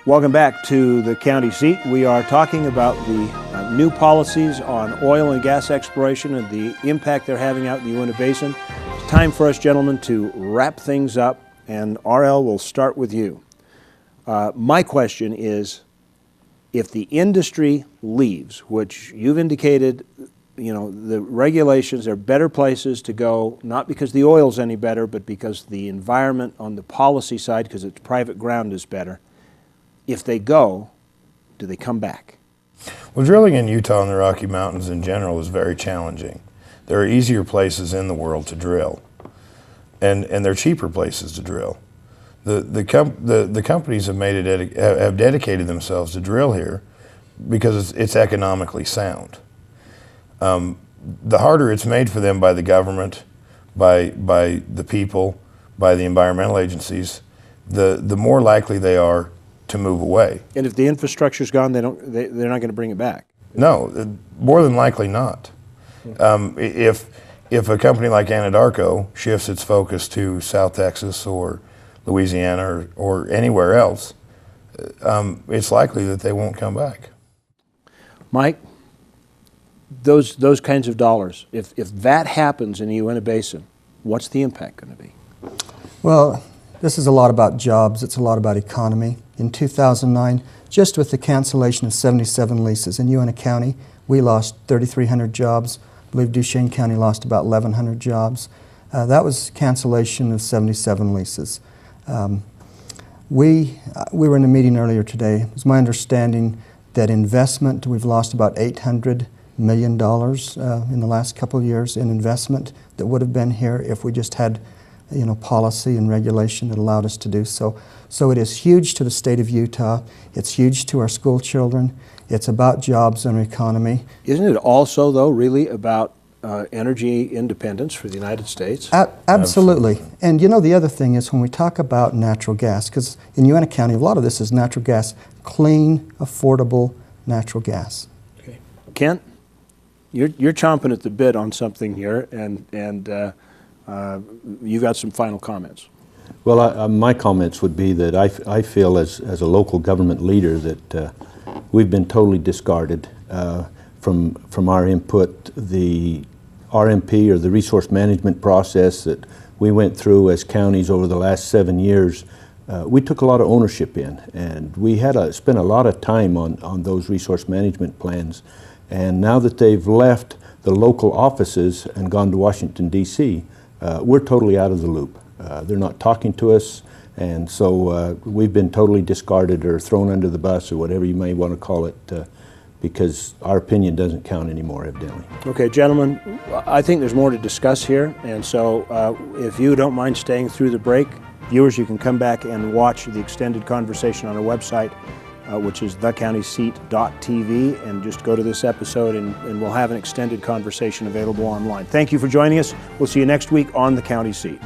Welcome back to the county seat. We are talking about the new policies on oil and gas exploration and the impact they're having out in the Uintah Basin. It's time for us, gentlemen, to wrap things up, and RL, will start with you. My question is, if the industry leaves, which you've indicated, you know, the regulations are better places to go, not because the oil's any better, but because the environment on the policy side, because it's private ground, is better. If they go, do they come back? Well, drilling in Utah and the Rocky Mountains in general is very challenging. There are easier places in the world to drill, and they're cheaper places to drill. The companies have have dedicated themselves to drill here because it's economically sound. The harder it's made for them by the government, by the people, by the environmental agencies, the more likely they are to move away. And if the infrastructure's gone, they're not going to bring it back? No, more than likely not. If a company like Anadarko shifts its focus to South Texas or Louisiana or anywhere else, it's likely that they won't come back. Mike, those kinds of dollars, if that happens in the Uintah Basin, what's the impact going to be? Well, this is a lot about jobs. It's a lot about economy. In 2009, just with the cancellation of 77 leases in Uintah County, we lost 3,300 jobs. I believe Duschesne County lost about 1,100 jobs. That was cancellation of 77 leases. We were in a meeting earlier today. It was my understanding that investment, we've lost about $800 million in the last couple of years in investment that would have been here if we just had, you know, policy and regulation that allowed us to do so. So it is huge to the state of Utah. It's huge to our school children. It's about jobs and economy. Isn't it also, though, really about energy independence for the United States? Absolutely. And you know, the other thing is when we talk about natural gas, because in Uintah County, a lot of this is natural gas, clean, affordable natural gas. Okay. Kent, you're chomping at the bit on something here, and you've got some final comments. Well, my comments would be that I feel as a local government leader that we've been totally discarded from our input. The RMP, or the resource management process that we went through as counties over the last 7 years, we took a lot of ownership in, and we had spent a lot of time on those resource management plans. And now that they've left the local offices and gone to Washington, D.C., we're totally out of the loop. They're not talking to us, and so we've been totally discarded or thrown under the bus, or whatever you may want to call it, because our opinion doesn't count anymore, evidently. Okay, gentlemen, I think there's more to discuss here, and so if you don't mind staying through the break, viewers, you can come back and watch the extended conversation on our website, which is thecountyseat.tv, and just go to this episode and we'll have an extended conversation available online. Thank you for joining us. We'll see you next week on The County Seat.